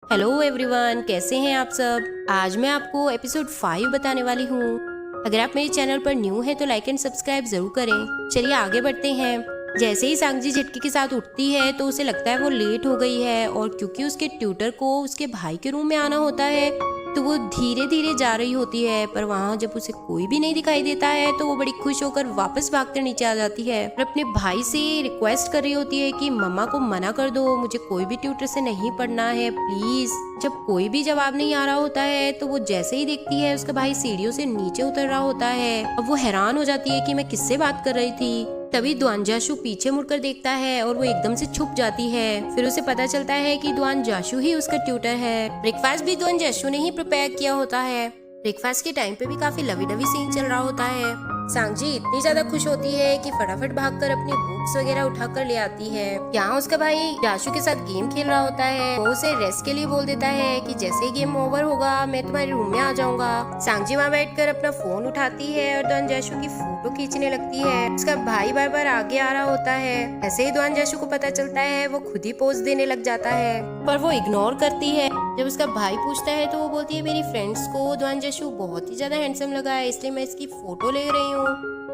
Hello everyone, कैसे हैं आप सब। आज मैं आपको एपिसोड 5 बताने वाली हूँ। अगर आप मेरे चैनल पर न्यू हैं तो लाइक एंड सब्सक्राइब जरूर करें। चलिए आगे बढ़ते हैं। जैसे ही सांगजी झटके के साथ उठती है तो उसे लगता है वो लेट हो गई है, और क्योंकि उसके ट्यूटर को उसके भाई के रूम में आना होता है तो वो धीरे धीरे जा रही होती है। पर वहाँ जब उसे कोई भी नहीं दिखाई देता है तो वो बड़ी खुश होकर वापस भागकर नीचे आ जाती है और अपने भाई से रिक्वेस्ट कर रही होती है कि मम्मा को मना कर दो, मुझे कोई भी ट्यूटर से नहीं पढ़ना है प्लीज। जब कोई भी जवाब नहीं आ रहा होता है तो वो जैसे ही देखती है उसका भाई सीढ़ियों से नीचे उतर रहा होता है। अब वो हैरान हो जाती है कि मैं किससे बात कर रही थी। तभी द्वानजाशु पीछे मुड़कर देखता है और वो एकदम से छुप जाती है। फिर उसे पता चलता है कि द्वानजाशु ही उसका ट्यूटर है। ब्रेकफास्ट भी द्वानजाशु ने ही प्रिपेयर किया होता है। ब्रेकफास्ट के टाइम पे भी काफी लवी डवी सीन चल रहा होता है। सांगजी इतनी ज्यादा खुश होती है कि फटाफट भागकर अपनी बुक्स वगैरह उठाकर ले आती है। यहाँ उसका भाई जाशु के साथ गेम खेल रहा होता है। वो उसे रेस्ट के लिए बोल देता है कि जैसे ही गेम ओवर होगा मैं तुम्हारे रूम में आ जाऊंगा। सांगजी वहाँ बैठकर अपना फोन उठाती है और द्वानजाशु की फोटो खींचने लगती है। उसका भाई बार बार आगे आ रहा होता है। ऐसे ही द्वानजाशु को पता चलता है वो खुद ही पोज देने लग जाता है, पर वो इग्नोर करती है। जब उसका भाई पूछता है तो वो बोलती है मेरी फ्रेंड्स को द्वानजाशु बहुत ही ज्यादा हैंडसम लगा है, इसलिए मैं इसकी फोटो ले रही हूँ।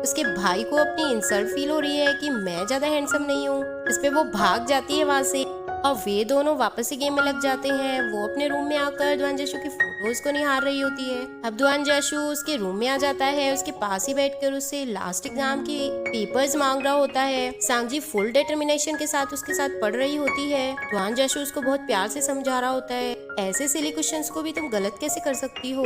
उसके भाई को अपनी इंसल्ट फील हो रही है कि मैं ज्यादा हैंडसम नहीं हूँ। इस पे वो भाग जाती है वहाँ से और वे दोनों वापस से गेम में लग जाते हैं। वो अपने रूम में आकर द्वानजाशु की फोटोज को निहार रही होती है। अब द्वानजाशु उसके रूम में आ जाता है। उसके पास ही बैठकर उससे लास्ट एग्जाम के पेपर्स मांग रहा होता है। सांगजी फुल डिटर्मिनेशन के साथ उसके साथ पढ़ रही होती है। द्वानजाशु उसको बहुत प्यार से समझा रहा होता है, ऐसे सिली क्वेश्चंस को भी तुम गलत कैसे कर सकती हो।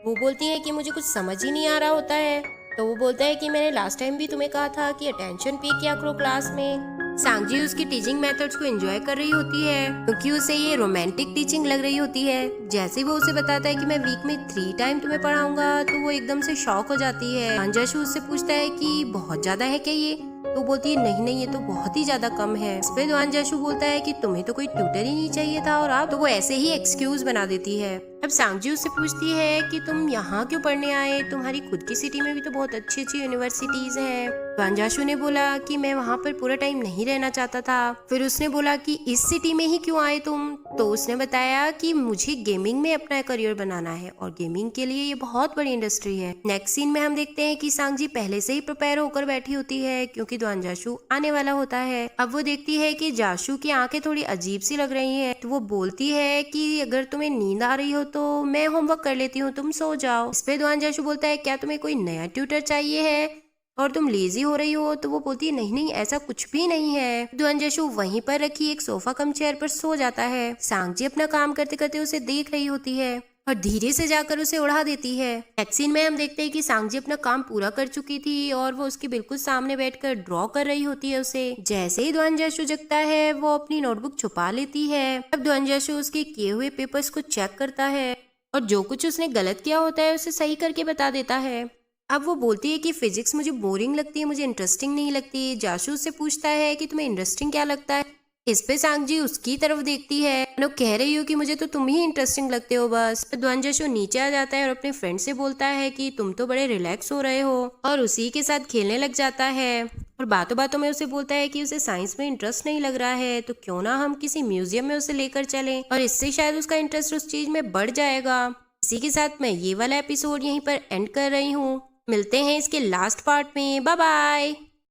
वो बोलती है कि मुझे कुछ समझ ही नहीं आ रहा होता है। तो वो बोलता है कि मैंने लास्ट टाइम भी तुम्हें कहा था कि अटेंशन पे किया करो क्लास में। सांगजी उसकी टीचिंग मेथड्स को एंजॉय कर रही होती है क्योंकि उसे ये रोमांटिक टीचिंग लग रही होती है। जैसे ही वो उसे बताता है कि मैं वीक में 3 टाइम तुम्हें पढ़ाऊंगा तो वो एकदम से शॉक हो जाती है। द्वानजाशु उससे पूछता है कि बहुत ज्यादा है क्या ये। तो बोलती है नहीं नहीं, ये तो बहुत ही ज्यादा कम है। इस पे द्वानजाशु बोलता है कि तुम्हें तो कोई ट्यूटर ही नहीं चाहिए था और आप तो वो ऐसे ही एक्सक्यूज बना देती है। अब सांगजी उससे पूछती है कि तुम यहाँ क्यों पढ़ने आए, तुम्हारी खुद की सिटी में भी तो बहुत अच्छी अच्छी यूनिवर्सिटीज हैं। द्वानजाशु ने बोला कि मैं वहाँ पर पूरा टाइम नहीं रहना चाहता था। फिर उसने बोला कि इस सिटी में ही क्यों आए तुम। तो उसने बताया कि मुझे गेमिंग में अपना करियर बनाना है और गेमिंग के लिए ये बहुत बड़ी इंडस्ट्री है। नेक्स्ट सीन में हम देखते हैं कि सांगजी पहले से ही प्रिपेयर होकर बैठी होती है क्योंकि द्वानजाशु आने वाला होता है। अब वो देखती है कि जाशु की आंखें थोड़ी अजीब सी लग रही हैं। तो वो बोलती है कि अगर तुम्हें नींद आ रही हो तो मैं होमवर्क कर लेती हूँ, तुम सो जाओ। इस पे द्वानजाशु बोलता है क्या तुम्हें कोई नया ट्यूटर चाहिए है और तुम लेजी हो रही हो। तो वो बोलती है नहीं नहीं, ऐसा कुछ भी नहीं है। द्वानजाशु वहीं पर रखी एक सोफा कम चेयर पर सो जाता है। सांगजी अपना काम करते करते उसे देख रही होती है और धीरे से जाकर उसे उड़ा देती है। नेक्स्ट सीन में हम देखते हैं कि सांगजी अपना काम पूरा कर चुकी थी और वो उसके बिल्कुल सामने बैठकर ड्रॉ कर रही होती है उसे। जैसे ही द्वानजाशु जगता है वो अपनी नोटबुक छुपा लेती है। अब द्वानजाशु उसके किए हुए पेपर्स को चेक करता है और जो कुछ उसने गलत किया होता है उसे सही करके बता देता है। अब वो बोलती है कि फिजिक्स मुझे बोरिंग लगती है, मुझे इंटरेस्टिंग नहीं लगती। जाशु उससे पूछता है कि तुम्हें इंटरेस्टिंग क्या लगता है। इस पे सांगजी उसकी तरफ देखती है। नो कह रही हो कि मुझे तो तुम ही इंटरेस्टिंग लगते हो बस। द्वानजाशु नीचे आ जाता है और अपने फ्रेंड से बोलता है कि तुम तो बड़े रिलैक्स हो रहे हो और उसी के साथ खेलने लग जाता है। और बातों बातों में उसे बोलता है कि उसे साइंस में इंटरेस्ट नहीं लग रहा है तो क्यों ना हम किसी म्यूजियम में उसे लेकर चलें और इससे शायद उसका इंटरेस्ट उस चीज में बढ़ जाएगा। इसी के साथ मैं ये वाला एपिसोड यहीं पर एंड कर रही हूँ। मिलते हैं इसके लास्ट पार्ट में। Bye bye.